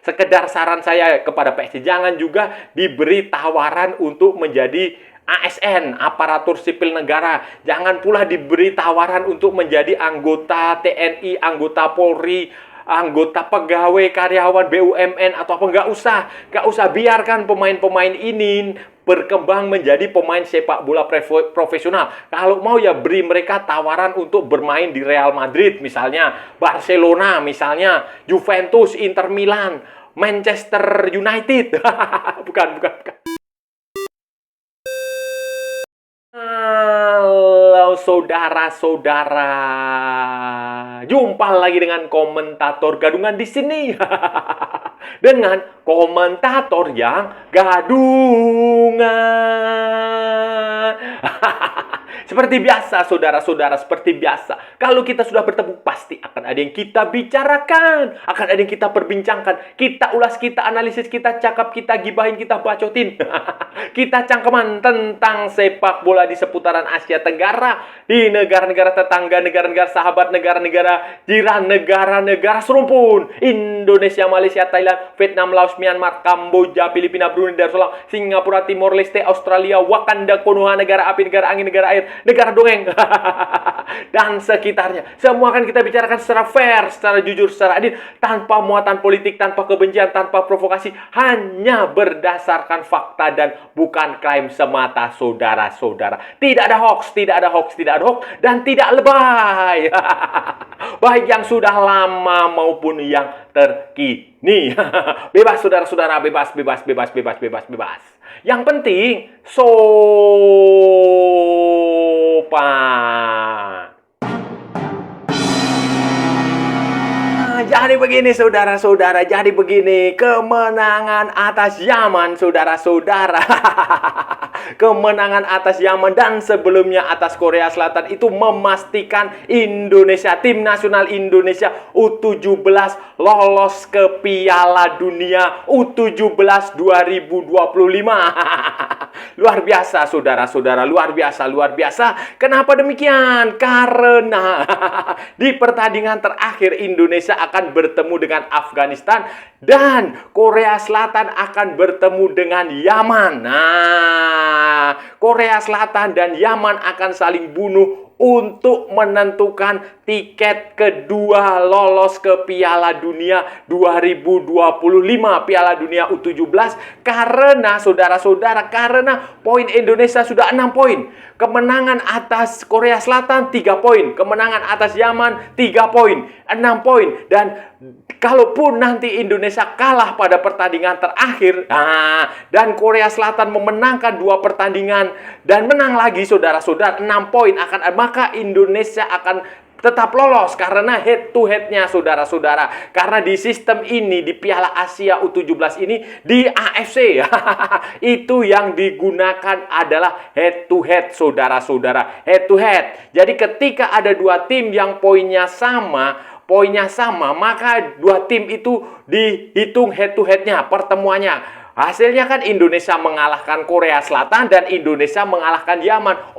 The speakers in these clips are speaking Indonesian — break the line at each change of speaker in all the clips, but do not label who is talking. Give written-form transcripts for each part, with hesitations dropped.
Sekedar saran saya kepada PSSI, jangan juga diberi tawaran untuk menjadi ASN, aparatur sipil negara. Jangan pula diberi tawaran untuk menjadi anggota TNI, anggota Polri, anggota pegawai karyawan BUMN atau apa. Nggak usah biarkan pemain-pemain ini berkembang menjadi pemain sepak bola profesional. Kalau mau ya beri mereka tawaran untuk bermain di Real Madrid misalnya, Barcelona misalnya, Juventus, Inter Milan, Manchester United. bukan. Halo saudara-saudara, jumpa lagi dengan komentator gadungan di sini. Dengan komentator yang gadungan. Seperti biasa, saudara-saudara, seperti biasa. Kalau kita sudah bertemu, pasti akan ada yang kita bicarakan. Akan ada yang kita perbincangkan. Kita ulas, kita analisis, kita cakap, kita gibahin, kita bacotin. Kita cangkeman tentang sepak bola di seputaran Asia Tenggara. Di negara-negara tetangga, negara-negara sahabat, negara-negara jiran, negara-negara serumpun. Indonesia, Malaysia, Thailand, Vietnam, Laos, Myanmar, Kamboja, Filipina, Brunei Darussalam, Singapura, Timor Leste, Australia, Wakanda, Konoha, negara api, negara angin, negara air, negara dongeng, dan sekitarnya. Semua akan kita bicarakan secara fair, secara jujur, secara adil, tanpa muatan politik, tanpa kebencian, tanpa provokasi, hanya berdasarkan fakta dan bukan klaim semata, saudara-saudara. Tidak ada hoax, dan tidak lebay. Baik yang sudah lama maupun yang terkini. Bebas, saudara-saudara, bebas. Yang penting, sopan. Jadi begini, saudara-saudara. Jadi begini, kemenangan atas Yaman, saudara-saudara. Kemenangan atas Yaman dan sebelumnya atas Korea Selatan itu memastikan Indonesia, tim nasional Indonesia U17 lolos ke Piala Dunia U17 2025. Luar biasa, saudara-saudara, luar biasa. Kenapa demikian? Karena di pertandingan terakhir Indonesia akan bertemu dengan Afghanistan dan Korea Selatan akan bertemu dengan Yaman. Nah, Korea Selatan dan Yaman akan saling bunuh untuk menentukan tiket kedua lolos ke Piala Dunia 2025, Piala Dunia U17, karena saudara-saudara, karena poin Indonesia sudah 6 poin. Kemenangan atas Korea Selatan 3 poin, kemenangan atas Yaman 3 poin, 6 poin. Dan kalaupun nanti Indonesia kalah pada pertandingan terakhir, dan Korea Selatan memenangkan 2 pertandingan dan menang lagi, saudara-saudara, 6 poin maka Indonesia akan tetap lolos karena head to head-nya, saudara-saudara. Karena di sistem ini, di Piala Asia U17 ini, di AFC, itu yang digunakan adalah head to head, saudara-saudara. Head to head. Jadi ketika ada 2 tim yang poinnya sama, maka 2 tim itu dihitung head to head-nya, pertemuannya. Hasilnya kan Indonesia mengalahkan Korea Selatan dan Indonesia mengalahkan Yaman.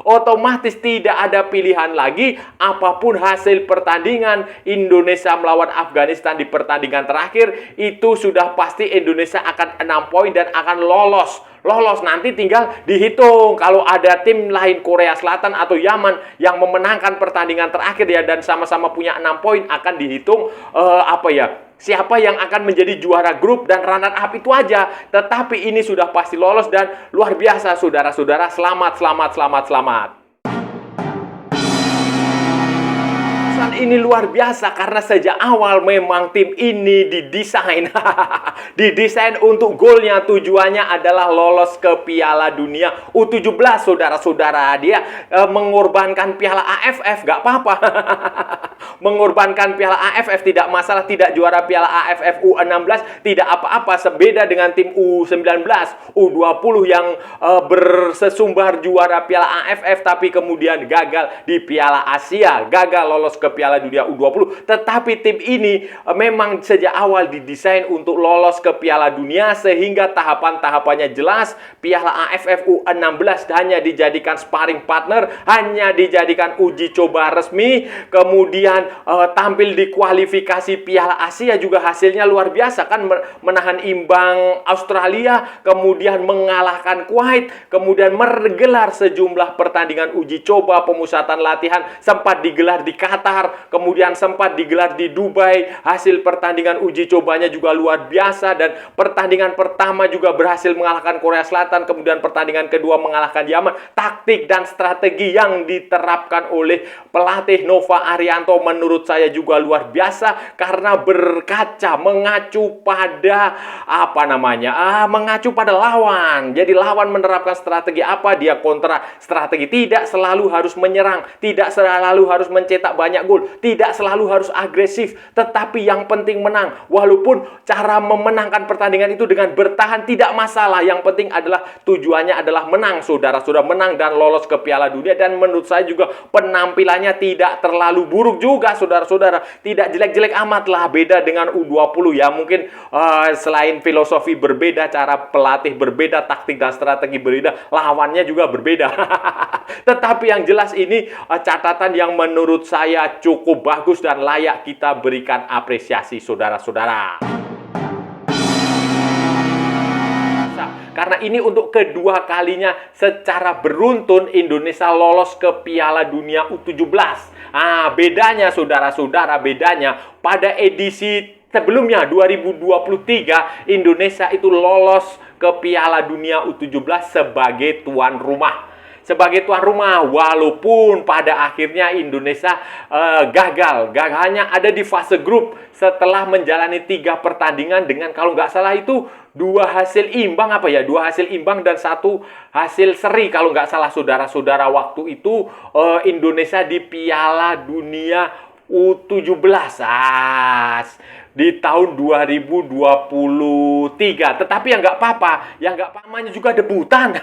Otomatis tidak ada pilihan lagi. Apapun hasil pertandingan Indonesia melawan Afghanistan di pertandingan terakhir, itu sudah pasti Indonesia akan 6 poin dan akan lolos. Nanti tinggal dihitung. Kalau ada tim lain, Korea Selatan atau Yaman, yang memenangkan pertandingan terakhir ya dan sama-sama punya 6 poin, akan dihitung siapa yang akan menjadi juara grup dan runner up, itu aja. Tetapi ini sudah pasti lolos dan luar biasa, saudara-saudara. Selamat. Ini luar biasa karena sejak awal memang tim ini didesain untuk golnya, tujuannya adalah lolos ke Piala Dunia U17, saudara-saudara. Dia mengorbankan Piala AFF, gak apa-apa. Mengorbankan Piala AFF tidak masalah, tidak juara Piala AFF U16 tidak apa-apa. Sebeda dengan tim U19, U20 yang bersesumbar juara Piala AFF tapi kemudian gagal di Piala Asia, gagal lolos ke Piala Piala Dunia U20. Tetapi tim ini memang sejak awal didesain untuk lolos ke Piala Dunia sehingga tahapan-tahapannya jelas. Piala AFF U16 hanya dijadikan sparring partner, hanya dijadikan uji coba resmi. Kemudian tampil di kualifikasi Piala Asia juga hasilnya luar biasa kan, menahan imbang Australia, kemudian mengalahkan Kuwait, kemudian menggelar sejumlah pertandingan uji coba, pemusatan latihan sempat digelar di Qatar, kemudian sempat digelar di Dubai. Hasil pertandingan uji cobanya juga luar biasa dan pertandingan pertama juga berhasil mengalahkan Korea Selatan, kemudian pertandingan kedua mengalahkan Yaman. Taktik dan strategi yang diterapkan oleh pelatih Nova Arianto menurut saya juga luar biasa karena berkaca, mengacu pada mengacu pada lawan. Jadi lawan menerapkan strategi apa, dia kontra strategi. Tidak selalu harus menyerang, tidak selalu harus mencetak banyak gol, tidak selalu harus agresif, tetapi yang penting menang. Walaupun cara memenangkan pertandingan itu dengan bertahan tidak masalah, yang penting adalah tujuannya adalah menang, saudara-saudara, menang dan lolos ke Piala Dunia. Dan menurut saya juga penampilannya tidak terlalu buruk juga, saudara-saudara, tidak jelek-jelek amat lah. Beda dengan U20 ya, mungkin selain filosofi berbeda, cara pelatih berbeda, taktik dan strategi berbeda, lawannya juga berbeda. Tetapi yang jelas ini catatan yang menurut saya cukup bagus dan layak kita berikan apresiasi, saudara-saudara. Karena ini untuk kedua kalinya secara beruntun Indonesia lolos ke Piala Dunia U17. Bedanya saudara-saudara, bedanya pada edisi sebelumnya 2023 Indonesia itu lolos ke Piala Dunia U17 sebagai tuan rumah. Sebagai tuan rumah, walaupun pada akhirnya Indonesia gagal. Gagalnya ada di fase grup setelah menjalani 3 pertandingan dengan kalau nggak salah itu 2 hasil imbang dan 1 hasil seri kalau nggak salah, saudara-saudara. Waktu itu Indonesia di Piala Dunia U17 di tahun 2023. Tetapi yang nggak apa-apa, namanya juga debutan.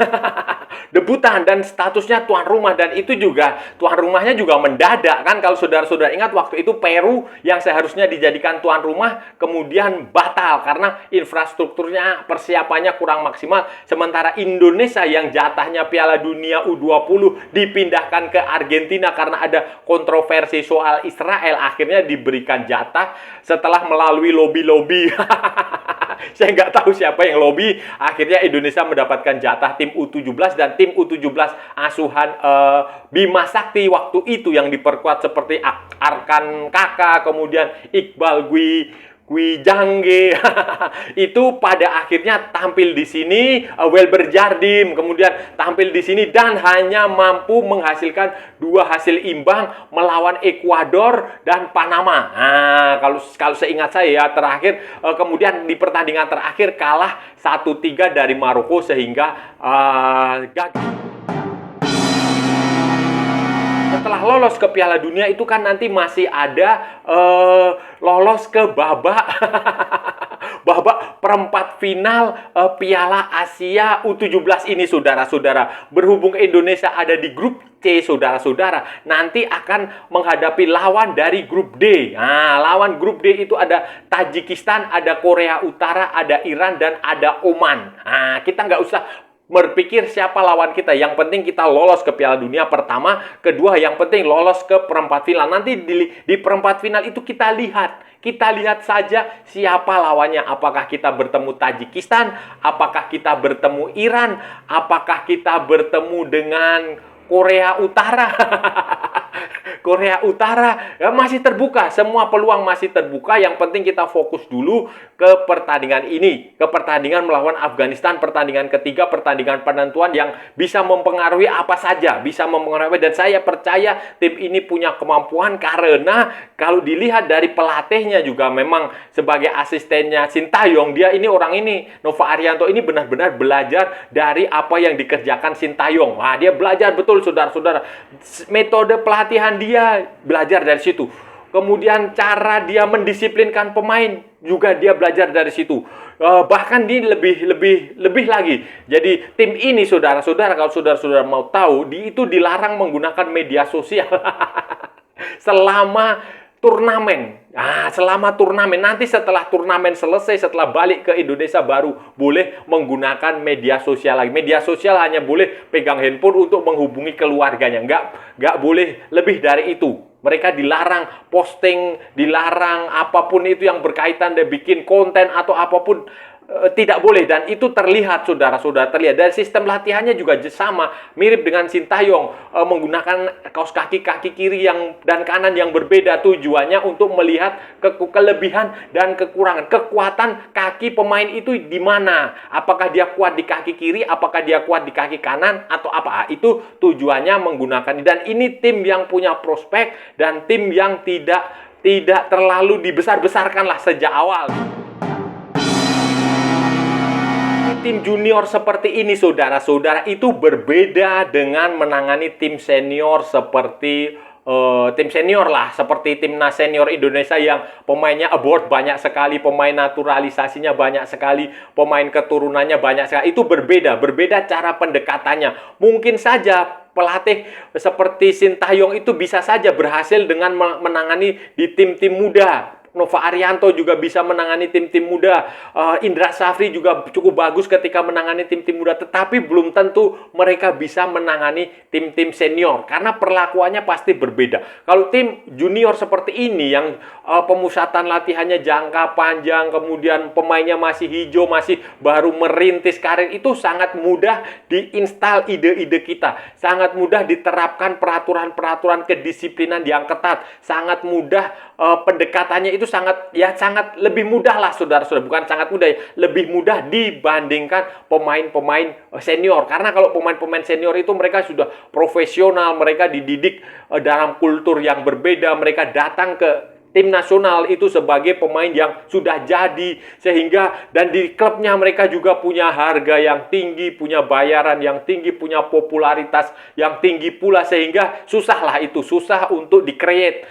Debutan dan statusnya tuan rumah, dan itu juga tuan rumahnya juga mendadak kan. Kalau saudara-saudara ingat waktu itu Peru yang seharusnya dijadikan tuan rumah kemudian batal karena infrastrukturnya, persiapannya kurang maksimal. Sementara Indonesia yang jatahnya Piala Dunia U20 dipindahkan ke Argentina karena ada kontroversi soal Israel, akhirnya diberikan jatah setelah melalui lobby-lobby. Saya nggak tahu siapa yang lobby, akhirnya Indonesia mendapatkan jatah tim U17 dan tim U17 asuhan Bima Sakti waktu itu yang diperkuat seperti Arkan Kakak, kemudian Iqbal Jangge. Itu pada akhirnya tampil di sini, Welber Jardim kemudian tampil di sini dan hanya mampu menghasilkan 2 hasil imbang melawan Ekuador dan Panama. Kalau seingat saya ya, terakhir kemudian di pertandingan terakhir kalah 1-3 dari Maroko sehingga gagal. Setelah lolos ke Piala Dunia itu kan nanti masih ada lolos ke babak perempat final Piala Asia U17 ini, saudara-saudara. Berhubung Indonesia ada di grup C, saudara-saudara, nanti akan menghadapi lawan dari grup D. Lawan grup D itu ada Tajikistan, ada Korea Utara, ada Iran, dan ada Oman. Kita nggak usah berpikir siapa lawan kita, yang penting kita lolos ke Piala Dunia pertama, kedua yang penting lolos ke perempat final. Nanti di perempat final itu kita lihat saja siapa lawannya. Apakah kita bertemu Tajikistan, apakah kita bertemu Iran, apakah kita bertemu dengan Korea Utara. Korea Utara masih terbuka, semua peluang masih terbuka. Yang penting kita fokus dulu ke pertandingan ini, ke pertandingan melawan Afghanistan, pertandingan ketiga, pertandingan penentuan yang bisa mempengaruhi apa saja, bisa mempengaruhi. Dan saya percaya tim ini punya kemampuan karena kalau dilihat dari pelatihnya juga memang sebagai asistennya Sintayong, dia ini orang ini, Nova Arianto ini benar-benar belajar dari apa yang dikerjakan Sintayong. Dia belajar betul, saudara-saudara. Metode pelatihan dia belajar dari situ. Kemudian cara dia mendisiplinkan pemain juga dia belajar dari situ. Bahkan dia lebih lagi. Jadi tim ini, saudara-saudara, kalau saudara-saudara mau tahu, itu dilarang menggunakan media sosial. selama turnamen. Nah, selama turnamen, nanti setelah turnamen selesai, setelah balik ke Indonesia baru boleh menggunakan media sosial lagi. Media sosial hanya boleh pegang handphone untuk menghubungi keluarganya. Nggak boleh lebih dari itu. Mereka dilarang posting, dilarang apapun itu yang berkaitan dengan bikin konten atau apapun. Tidak boleh, dan itu terlihat saudara-saudara, terlihat dari sistem latihannya juga sama, mirip dengan Sintayong, menggunakan kaos kaki kiri dan kanan yang berbeda, tujuannya untuk melihat kelebihan dan kekuatan kaki pemain itu di mana, apakah dia kuat di kaki kiri, apakah dia kuat di kaki kanan atau apa. Itu tujuannya menggunakan, dan ini tim yang punya prospek dan tim yang tidak terlalu dibesar-besarkan lah sejak awal. Tim junior seperti ini, saudara-saudara, itu berbeda dengan menangani tim senior seperti tim senior lah, seperti timnas senior Indonesia yang pemainnya abroad banyak sekali, pemain naturalisasinya banyak sekali, pemain keturunannya banyak sekali. Itu berbeda cara pendekatannya. Mungkin saja pelatih seperti Sintayong itu bisa saja berhasil dengan menangani di tim-tim muda. Nova Arianto juga bisa menangani tim-tim muda. Indra Safri juga cukup bagus ketika menangani tim-tim muda. Tetapi belum tentu mereka bisa menangani tim-tim senior. Karena perlakuannya pasti berbeda. Kalau tim junior seperti ini yang pemusatan latihannya jangka panjang, kemudian pemainnya masih hijau, masih baru merintis karir, itu sangat mudah diinstal ide-ide kita. Sangat mudah diterapkan peraturan-peraturan kedisiplinan yang ketat. Sangat mudah pendekatannya itu sangat lebih mudah lah, saudara-saudara. Bukan sangat mudah ya, lebih mudah dibandingkan pemain-pemain senior. Karena kalau pemain-pemain senior itu mereka sudah profesional, mereka dididik dalam kultur yang berbeda, mereka datang ke tim nasional itu sebagai pemain yang sudah jadi, sehingga dan di klubnya mereka juga punya harga yang tinggi, punya bayaran yang tinggi, punya popularitas yang tinggi pula, sehingga susah untuk di-create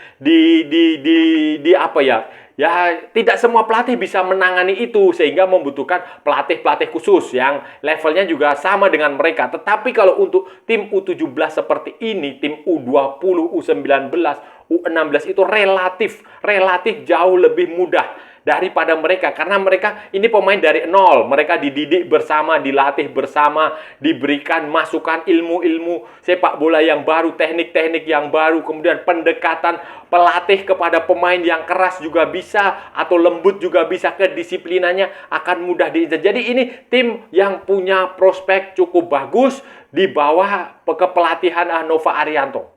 tidak semua pelatih bisa menangani itu, sehingga membutuhkan pelatih-pelatih khusus yang levelnya juga sama dengan mereka. Tetapi kalau untuk tim U17 seperti ini, tim U20, U19, U16 itu relatif jauh lebih mudah daripada mereka, karena mereka ini pemain dari nol. Mereka dididik bersama, dilatih bersama, diberikan masukan ilmu-ilmu sepak bola yang baru, teknik-teknik yang baru, kemudian pendekatan pelatih kepada pemain yang keras juga bisa, atau lembut juga bisa, kedisiplinannya akan mudah diincar. Jadi ini tim yang punya prospek cukup bagus di bawah kepelatihan Nova Arianto.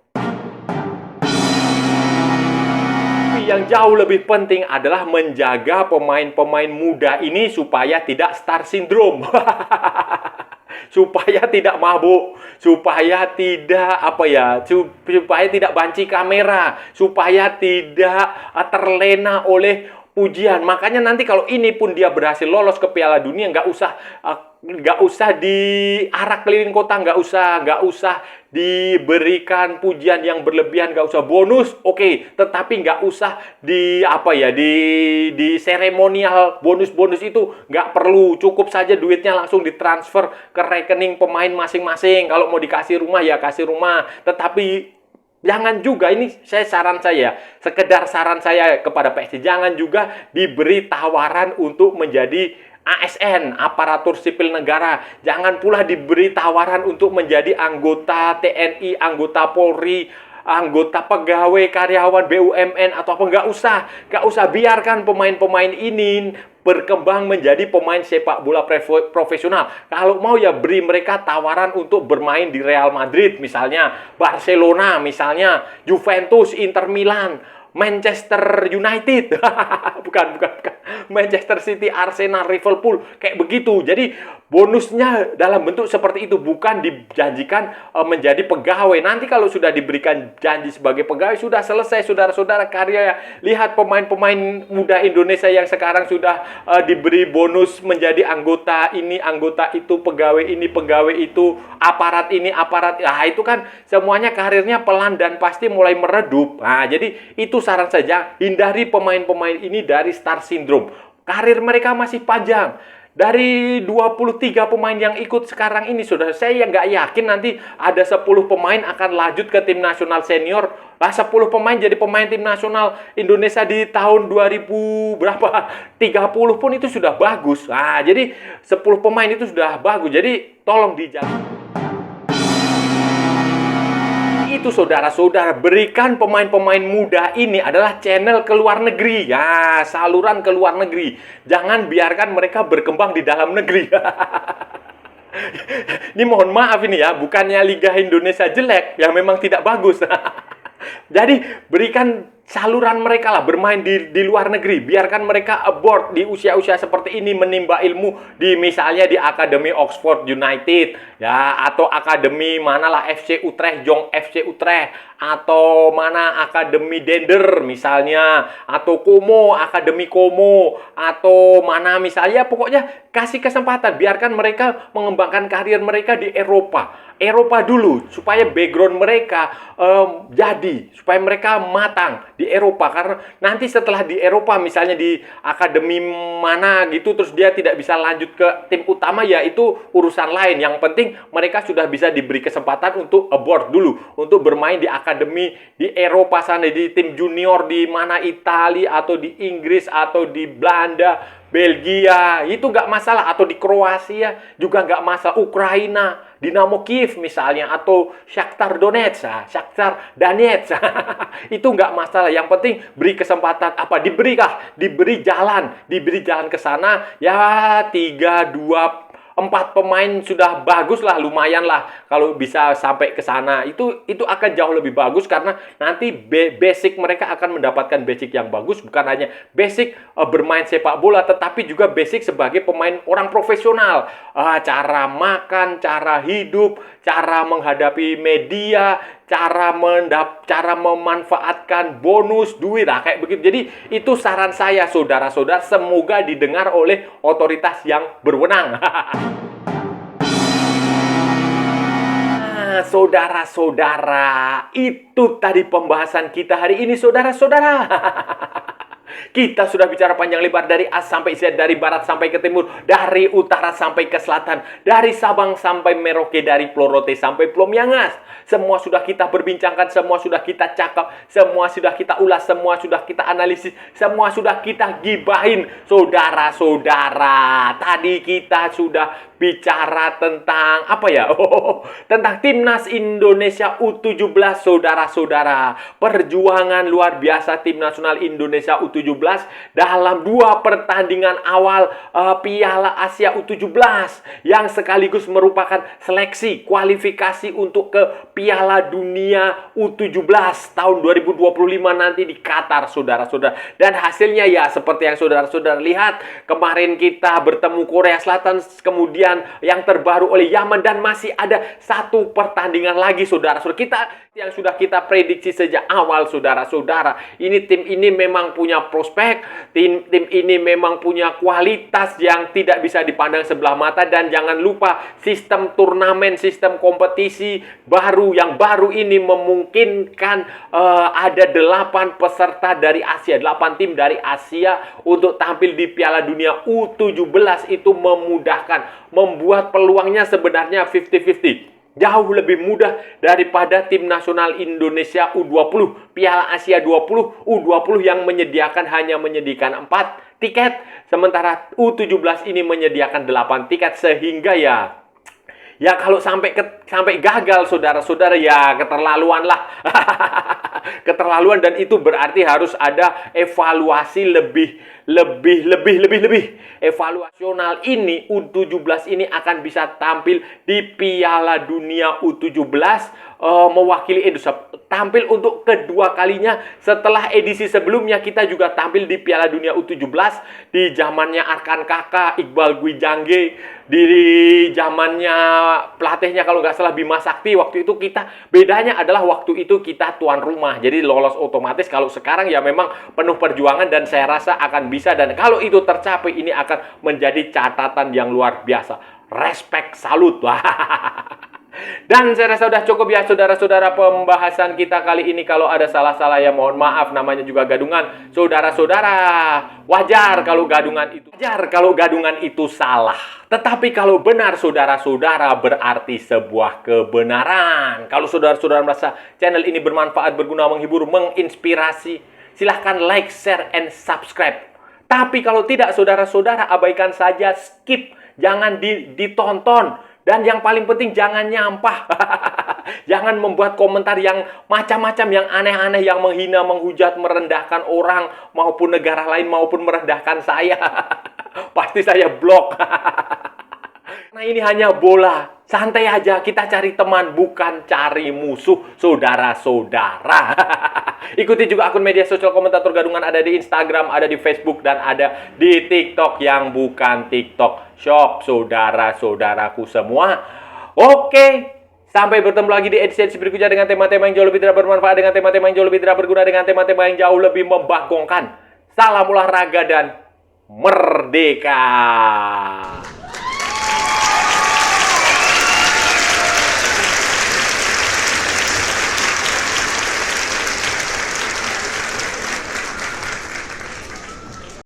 Yang jauh lebih penting adalah menjaga pemain-pemain muda ini supaya tidak star syndrome. Supaya tidak mabuk, supaya tidak supaya tidak banci kamera, supaya tidak terlena oleh pujian. Makanya nanti kalau ini pun dia berhasil lolos ke Piala Dunia, nggak usah diarak keliling kota, nggak usah diberikan pujian yang berlebihan, nggak usah bonus, oke, tetapi nggak usah di seremonial bonus itu nggak perlu, cukup saja duitnya langsung ditransfer ke rekening pemain masing-masing. Kalau mau dikasih rumah ya kasih rumah, tetapi jangan juga, ini sekedar saran saya kepada PSSI, jangan juga diberi tawaran untuk menjadi ASN, aparatur sipil negara. Jangan pula diberi tawaran untuk menjadi anggota TNI, anggota Polri, anggota pegawai, karyawan BUMN atau apa. Nggak usah biarkan pemain-pemain ini berkembang menjadi pemain sepak bola profesional. Kalau mau ya beri mereka tawaran untuk bermain di Real Madrid misalnya, Barcelona misalnya, Juventus, Inter Milan, Manchester United, bukan, Manchester City, Arsenal, Liverpool, kayak begitu. Jadi bonusnya dalam bentuk seperti itu, bukan dijanjikan menjadi pegawai. Nanti kalau sudah diberikan janji sebagai pegawai, sudah selesai, saudara-saudara, karya. Lihat pemain-pemain muda Indonesia yang sekarang sudah diberi bonus menjadi anggota ini, anggota itu, pegawai ini, pegawai itu, aparat ini, aparat. Nah, itu kan semuanya karirnya pelan dan pasti mulai meredup. Nah, jadi itu saran saja, hindari pemain-pemain ini dari star syndrome. Karir mereka masih panjang. Dari 23 pemain yang ikut sekarang ini, saudara, saya nggak yakin nanti ada 10 pemain akan lanjut ke tim nasional senior. Lah 10 pemain jadi pemain tim nasional Indonesia di tahun 2000 berapa? 30 pun itu sudah bagus. Nah, jadi 10 pemain itu sudah bagus. Jadi tolong dijaga. Itu saudara-saudara, berikan pemain-pemain muda ini adalah channel ke luar negeri. Ya, saluran ke luar negeri. Jangan biarkan mereka berkembang di dalam negeri. Ini mohon maaf ini ya, bukannya Liga Indonesia jelek, yang memang tidak bagus. Jadi berikan saluran mereka lah bermain di luar negeri. Biarkan mereka abroad di usia-usia seperti ini menimba ilmu di misalnya di Akademi Oxford United ya, atau akademi manalah FC Utrecht, Jong FC Utrecht, atau mana Akademi Dender misalnya, atau Como, Akademi Como, atau mana misalnya, pokoknya kasih kesempatan, biarkan mereka mengembangkan karir mereka di Eropa dulu, supaya background mereka supaya mereka matang di Eropa. Karena nanti setelah di Eropa, misalnya di akademi mana gitu, terus dia tidak bisa lanjut ke tim utama, ya itu urusan lain. Yang penting mereka sudah bisa diberi kesempatan untuk abroad dulu, untuk bermain di akademi di Eropa sana, di tim junior di mana, Italia atau di Inggris atau di Belanda, Belgia, itu nggak masalah. Atau di Kroasia juga nggak masalah. Ukraina, Dinamo Kiev misalnya, atau Shakhtar Donetsk, Shakhtar Donetsk, itu nggak masalah. Yang penting beri kesempatan, diberi jalan ke sana. Ya 3, 2, 4 pemain sudah bagus lah, lumayan lah kalau bisa sampai ke sana. Itu akan jauh lebih bagus, karena nanti basic mereka akan mendapatkan basic yang bagus, bukan hanya basic bermain sepak bola, tetapi juga basic sebagai pemain orang profesional. Cara makan, cara hidup, cara menghadapi media, cara memanfaatkan bonus duit, kayak begitu. Jadi itu saran saya, saudara-saudara, semoga didengar oleh otoritas yang berwenang. Saudara-saudara, itu tadi pembahasan kita hari ini, saudara-saudara. Kita sudah bicara panjang lebar dari A sampai Z, dari barat sampai ke timur, dari utara sampai ke selatan, dari Sabang sampai Merauke, dari Pulau Rote sampai Pulau Miangas. Semua sudah kita perbincangkan, semua sudah kita cakap, semua sudah kita ulas, semua sudah kita analisis, semua sudah kita gibahin. Saudara-saudara, tadi kita sudah bicara tentang apa ya? Tentang Timnas Indonesia U17, saudara-saudara. Perjuangan luar biasa Tim Nasional Indonesia U17 dalam 2 pertandingan awal Piala Asia U17 yang sekaligus merupakan seleksi kualifikasi untuk ke Piala Dunia U17 tahun 2025 nanti di Qatar, saudara-saudara. Dan hasilnya ya seperti yang saudara-saudara lihat, kemarin kita bertemu Korea Selatan, kemudian yang terbaru oleh Yaman, dan masih ada 1 pertandingan lagi, saudara-saudara. Kita yang sudah kita prediksi sejak awal, saudara-saudara. Tim ini memang punya prospek, tim ini memang punya kualitas yang tidak bisa dipandang sebelah mata. Dan jangan lupa sistem turnamen, sistem kompetisi yang baru ini memungkinkan ada 8 peserta dari Asia, 8 tim dari Asia untuk tampil di Piala Dunia U17. Itu memudahkan, membuat peluangnya sebenarnya 50-50. Jauh lebih mudah daripada Tim Nasional Indonesia U20, Piala Asia 20, U20 yang hanya menyediakan 4 tiket, sementara U17 ini menyediakan 8 tiket. Sehingga ya kalau sampai gagal, saudara-saudara, ya keterlaluan lah. Keterlaluan, dan itu berarti harus ada evaluasi lebih. Evaluasional ini, U17 ini akan bisa tampil di Piala Dunia U17, mewakili Indonesia, tampil untuk kedua kalinya. Setelah edisi sebelumnya kita juga tampil di Piala Dunia U17 di zamannya Arkan Kakak, Iqbal Gwijangge, di zamannya pelatihnya kalau nggak salah Bima Sakti. Waktu itu bedanya adalah waktu itu kita tuan rumah, jadi lolos otomatis. Kalau sekarang ya memang penuh perjuangan, dan saya rasa akan bisa. Dan kalau itu tercapai, ini akan menjadi catatan yang luar biasa. Respect, salut. Dan saya rasa sudah cukup ya saudara-saudara pembahasan kita kali ini. Kalau ada salah-salah ya mohon maaf, namanya juga gadungan. Saudara-saudara, wajar kalau gadungan itu salah. Tetapi kalau benar saudara-saudara berarti sebuah kebenaran. Kalau saudara-saudara merasa channel ini bermanfaat, berguna, menghibur, menginspirasi, silahkan like, share, and subscribe. Tapi kalau tidak saudara-saudara abaikan saja, skip, jangan ditonton. Dan yang paling penting jangan nyampah. Jangan membuat komentar yang macam-macam, yang aneh-aneh, yang menghina, menghujat, merendahkan orang maupun negara lain maupun merendahkan saya. Pasti saya blok. Nah ini hanya bola. Santai aja, kita cari teman bukan cari musuh, saudara-saudara. Ikuti juga akun media sosial Komentator Gadungan, ada di Instagram, ada di Facebook, dan ada di TikTok yang bukan TikTok Shop, saudara-saudaraku semua. Oke, sampai bertemu lagi di edisi berikutnya dengan tema-tema yang jauh lebih tidak bermanfaat, dengan tema-tema yang jauh lebih tidak berguna, dengan tema-tema yang jauh lebih membagongkan. Salam olahraga dan merdeka!